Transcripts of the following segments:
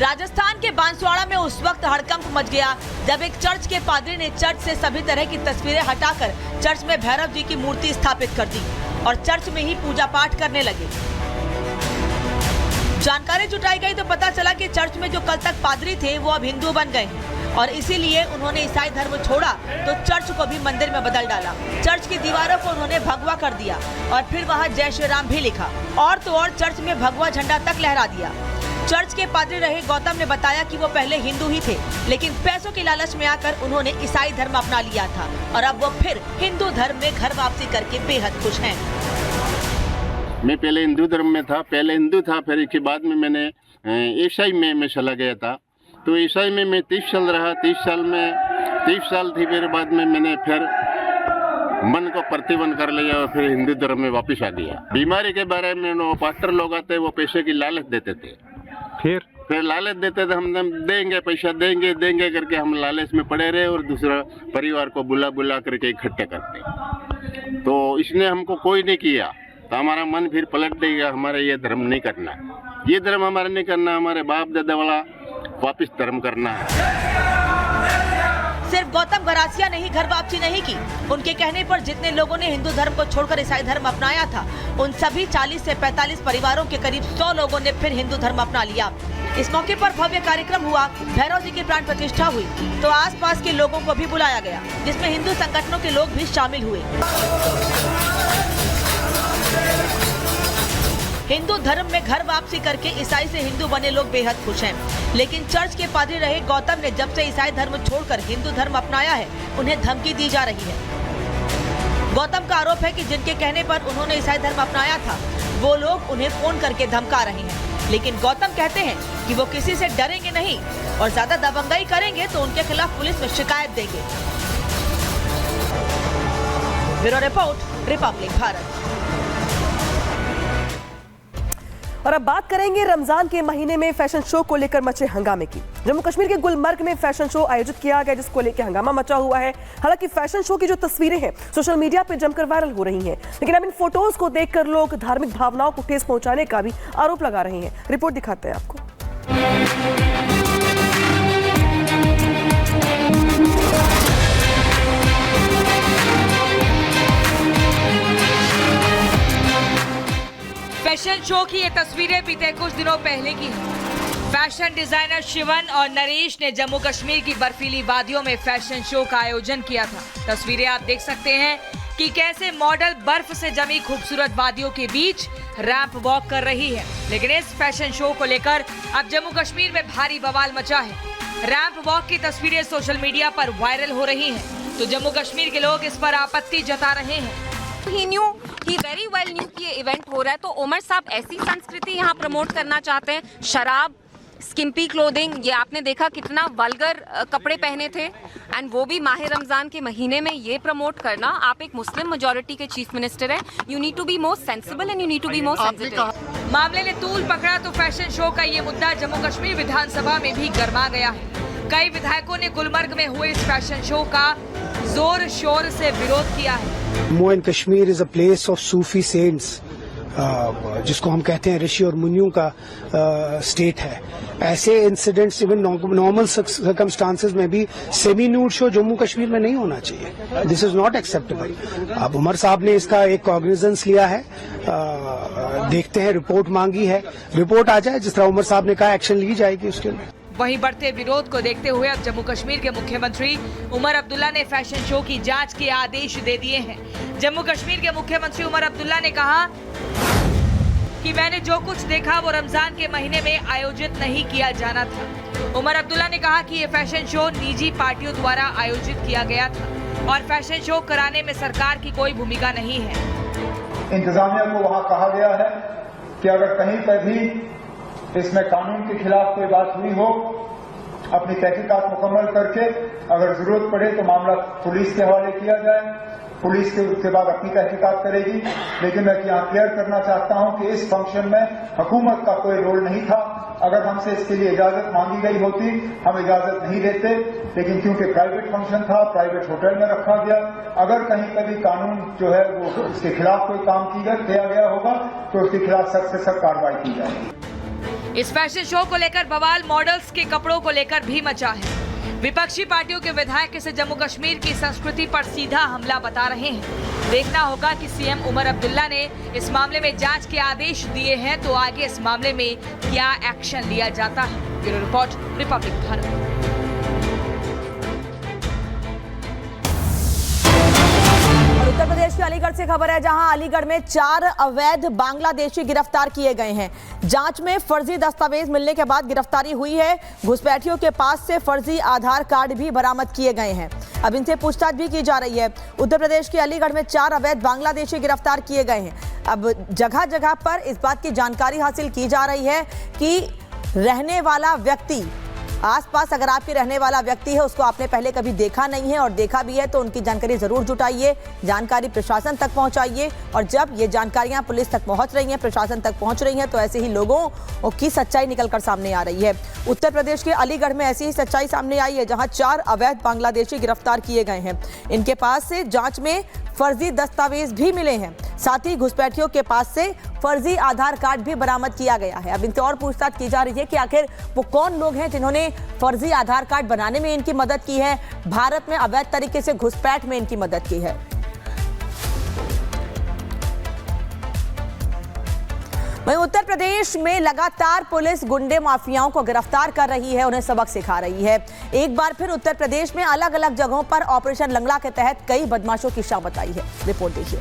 राजस्थान के बांसवाड़ा में उस वक्त हड़कंप मच गया जब एक चर्च के पादरी ने चर्च से सभी तरह की तस्वीरें हटाकर चर्च में भैरव जी की मूर्ति स्थापित कर दी और चर्च में ही पूजा पाठ करने लगे। जानकारी जुटाई गई तो पता चला कि चर्च में जो कल तक पादरी थे वो अब हिंदू बन गए हैं और इसीलिए उन्होंने ईसाई धर्म छोड़ा तो चर्च को भी मंदिर में बदल डाला। चर्च की दीवारों को उन्होंने भगवा कर दिया और फिर वहाँ जय श्री राम भी लिखा और तो और चर्च में भगवा झंडा तक लहरा दिया। चर्च के पादरी रहे गौतम ने बताया कि वो पहले हिंदू ही थे, लेकिन पैसों के लालच में आकर उन्होंने ईसाई धर्म अपना लिया था और अब वो फिर हिंदू धर्म में घर वापसी करके बेहद खुश हैं। मैं पहले हिंदू धर्म में था, फिर इसके बाद में मैंने ईसाई में चला गया था। तो ईसाई में मैं 30 साल रहा। 30 साल थी मेरे बाद में मैंने फिर मन को प्रतिबंध कर लिया और फिर हिंदू धर्म में वापस आ गया। बीमारी के बारे में वो पास्टर लोग आते वो पैसे की लालच देते थे, फिर लालच देते थे, हम देंगे पैसा देंगे करके हम लालच में पड़े रहे और दूसरा परिवार को बुला करके इकट्ठे करते। तो इसने हमको कोई नहीं किया तो हमारा मन फिर पलट देगा, हमारा ये धर्म नहीं करना, ये धर्म हमारा नहीं करना, हमारे बाप दादा वाला वापिस धर्म करना है। सिर्फ गौतम गरासिया ने ही घर वापसी नहीं की। उनके कहने पर जितने लोगों ने हिंदू धर्म को छोड़कर ईसाई धर्म अपनाया था उन सभी 40 से 45 परिवारों के करीब 100 लोगों ने फिर हिंदू धर्म अपना लिया। इस मौके पर भव्य कार्यक्रम हुआ, भैरव जी की प्राण प्रतिष्ठा हुई तो आसपास के लोगों को भी बुलाया गया जिसमें हिंदू संगठनों के लोग भी शामिल हुए। हिंदू धर्म में घर वापसी करके ईसाई से हिंदू बने लोग बेहद खुश हैं, लेकिन चर्च के पादरी रहे गौतम ने जब से ईसाई धर्म छोड़कर हिंदू धर्म अपनाया है उन्हें धमकी दी जा रही है। गौतम का आरोप है कि जिनके कहने पर उन्होंने ईसाई धर्म अपनाया था वो लोग उन्हें फोन करके धमका रहे हैं, लेकिन गौतम कहते हैं कि वो किसी से डरेंगे नहीं और ज्यादा दबंगाई करेंगे तो उनके खिलाफ पुलिस में शिकायत देंगे। Bureau report, Republic Bharat. और अब बात करेंगे रमजान के महीने में फैशन शो को लेकर मचे हंगामे की। जम्मू कश्मीर के गुलमर्ग में फैशन शो आयोजित किया गया जिसको लेकर हंगामा मचा हुआ है। हालांकि फैशन शो की जो तस्वीरें हैं सोशल मीडिया पर जमकर वायरल हो रही हैं, लेकिन अब इन फोटोज को देखकर लोग धार्मिक भावनाओं को ठेस पहुंचाने का भी आरोप लगा रहे हैं। रिपोर्ट दिखाते हैं आपको। फैशन शो की ये तस्वीरें बीते कुछ दिनों पहले की हैं। फैशन डिजाइनर शिवन और नरेश ने जम्मू कश्मीर की बर्फीली वादियों में फैशन शो का आयोजन किया था। तस्वीरें आप देख सकते हैं कि कैसे मॉडल बर्फ से जमी खूबसूरत वादियों के बीच रैंप वॉक कर रही है। लेकिन इस फैशन शो को लेकर अब जम्मू कश्मीर में भारी बवाल मचा है। रैंप वॉक की तस्वीरें सोशल मीडिया पर वायरल हो रही हैं, तो जम्मू कश्मीर के लोग इस पर आपत्ति जता रहे हैं। ही वेरी वेल न्यू कि ये इवेंट हो रहा है, तो उमर साहब ऐसी संस्कृति यहाँ प्रमोट करना चाहते हैं। शराब, स्किम्पी क्लोथिंग, ये आपने देखा कितना वल्गर कपड़े पहने थे, एंड वो भी माह रमजान के महीने में ये प्रमोट करना। आप एक मुस्लिम मेजॉरिटी के चीफ मिनिस्टर हैं, you need to be more sensible and you need to be more sensitive. मामले ने तूल पकड़ा तो फैशन शो का ये मुद्दा जम्मू कश्मीर विधानसभा में भी गर्मा गया है। कई विधायकों ने गुलमर्ग में हुए इस फैशन शो का जोर शोर से विरोध किया है। Jammu and Kashmir is a place of Sufi cents, जिसको हम कहते हैं ऋषि और मुनियों का स्टेट है। ऐसे इंसिडेंट्स इवन नॉर्मल सर्कमस्टांसेस में भी semi nude show Jammu Kashmir में नहीं होना चाहिए। This is not acceptable. अब उमर साहब ने इसका एक कॉग्निजेंस लिया है, देखते हैं, रिपोर्ट मांगी है, रिपोर्ट आ जाए जिस तरह उमर साहब ने कहा एक्शन ली जाएगी उसके लिए। वहीं बढ़ते विरोध को देखते हुए अब जम्मू कश्मीर के मुख्यमंत्री उमर अब्दुल्ला ने फैशन शो की जांच के आदेश दे दिए हैं। जम्मू कश्मीर के मुख्यमंत्री उमर अब्दुल्ला ने कहा कि मैंने जो कुछ देखा वो रमजान के महीने में आयोजित नहीं किया जाना था। उमर अब्दुल्ला ने कहा कि ये फैशन शो निजी पार्टियों द्वारा आयोजित किया गया था और फैशन शो कराने में सरकार की कोई भूमिका नहीं है। इंतजामिया को वहाँ कहा गया है कि अगर कहीं पर भी इसमें कानून के खिलाफ कोई बात हुई हो, अपनी तहकीकात मुकम्मल करके अगर जरूरत पड़े तो मामला पुलिस के हवाले किया जाए। पुलिस के उसके बाद अपनी तहकीकात करेगी। लेकिन मैं यहाँ क्लियर करना चाहता हूँ कि इस फंक्शन में हुकूमत का कोई रोल नहीं था। अगर हमसे इसके लिए इजाजत मांगी गई होती हम इजाजत नहीं देते, लेकिन क्योंकि प्राइवेट फंक्शन था, प्राइवेट होटल में रखा गया। अगर कहीं कभी कानून जो है वो उसके खिलाफ कोई काम किया गया होगा तो उसके खिलाफ सख्त से सख्त कार्रवाई की जाएगी। इस फैशन शो को लेकर बवाल मॉडल्स के कपड़ों को लेकर भी मचा है। विपक्षी पार्टियों के विधायक इसे जम्मू कश्मीर की संस्कृति पर सीधा हमला बता रहे हैं। देखना होगा कि सीएम उमर अब्दुल्ला ने इस मामले में जांच के आदेश दिए हैं तो आगे इस मामले में क्या एक्शन लिया जाता है। Bureau report, Republic Bharat. Uttar Pradesh के अलीगढ़ से खबर है, जहां अलीगढ़ में 4 अवैध बांग्लादेशी गिरफ्तार किए गए हैं। जांच में फर्जी दस्तावेज मिलने के बाद गिरफ्तारी हुई है। घुसपैठियों के पास से फर्जी आधार कार्ड भी बरामद किए गए हैं। अब इनसे पूछताछ भी की जा रही है। उत्तर प्रदेश के अलीगढ़ में 4 अवैध बांग्लादेशी गिरफ्तार किए गए हैं। अब जगह जगह पर इस बात की जानकारी हासिल की जा रही है कि रहने वाला व्यक्ति, आसपास अगर आपके रहने वाला व्यक्ति है, उसको आपने पहले कभी देखा नहीं है और देखा भी है तो उनकी जानकारी जरूर जुटाइए, जानकारी प्रशासन तक पहुंचाइए। और जब ये जानकारियां पुलिस तक पहुंच रही हैं, प्रशासन तक पहुंच रही हैं, तो ऐसे ही लोगों की सच्चाई निकलकर सामने आ रही है। उत्तर प्रदेश के अलीगढ़ में ऐसी ही सच्चाई सामने आई है, जहां 4 अवैध बांग्लादेशी गिरफ्तार किए गए हैं। इनके पास से जांच में फर्जी दस्तावेज भी मिले हैं। साथ ही घुसपैठियों के पास से फर्जी आधार कार्ड भी बरामद किया गया है। अब इनसे और पूछताछ की जा रही है कि आखिर वो कौन लोग हैं जिन्होंने फर्जी आधार कार्ड बनाने में इनकी मदद की है, भारत में अवैध तरीके से घुसपैठ में इनकी मदद की है। वहीं उत्तर प्रदेश में लगातार पुलिस गुंडे माफियाओं को गिरफ्तार कर रही है, उन्हें सबक सिखा रही है। एक बार फिर उत्तर प्रदेश में अलग अलग जगहों पर ऑपरेशन लंगड़ा के तहत कई बदमाशों की शामत आई है। रिपोर्ट देखिए।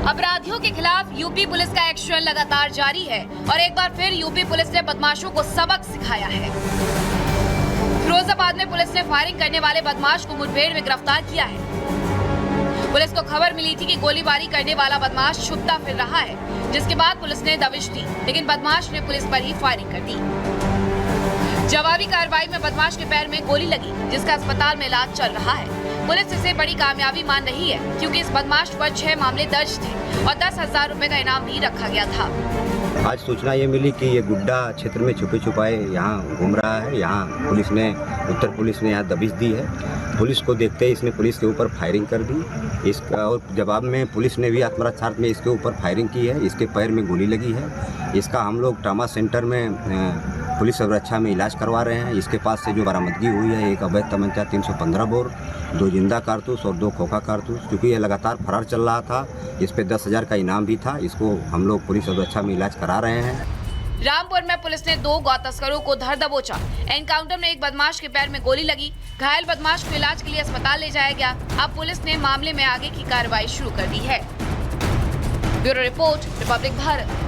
अपराधियों के खिलाफ यूपी पुलिस का एक्शन लगातार जारी है और एक बार फिर यूपी पुलिस ने बदमाशों को सबक सिखाया है। फिरोजाबाद में पुलिस ने फायरिंग करने वाले बदमाश को मुठभेड़ में गिरफ्तार किया है। पुलिस को खबर मिली थी कि गोलीबारी करने वाला बदमाश छुपता फिर रहा है, जिसके बाद पुलिस ने दबिश दी, लेकिन बदमाश ने पुलिस पर ही फायरिंग कर दी। जवाबी कार्रवाई में बदमाश के पैर में गोली लगी, जिसका अस्पताल में इलाज चल रहा है। पुलिस इसे बड़ी कामयाबी मान रही है, क्योंकि इस बदमाश पर 6 मामले दर्ज थे और 10,000 रुपए का इनाम भी रखा गया था। आज सूचना ये मिली कि ये गुड्डा क्षेत्र में छुपे छुपाए यहाँ घूम रहा है। यहाँ पुलिस ने, उत्तर पुलिस ने यहाँ दबिश दी है। पुलिस को देखते ही इसने पुलिस के ऊपर फायरिंग कर दी। इसका और जवाब में पुलिस ने भी आत्मरक्षार्थ में इसके ऊपर फायरिंग की है। इसके पैर में गोली लगी है। इसका हम लोग ट्रामा सेंटर में पुलिस सुरक्षा में इलाज करवा रहे हैं। इसके पास से जो बरामदगी हुई है, एक अवैध तमंचा 315 बोर, 2 जिंदा कारतूस और 2 खोखा कारतूस। क्योंकि ये लगातार फरार चल रहा था, इस पे 10,000 का इनाम भी था। इसको हम लोग पुलिस सुरक्षा में इलाज करा रहे हैं। रामपुर में पुलिस ने 2 गौ तस्करों को धर दबोचा। एनकाउंटर में एक बदमाश के पैर में गोली लगी। घायल बदमाश को इलाज के लिए अस्पताल ले जाया गया। अब पुलिस ने मामले में आगे की कार्रवाई शुरू कर दी है। Bureau report, Republic Bharat.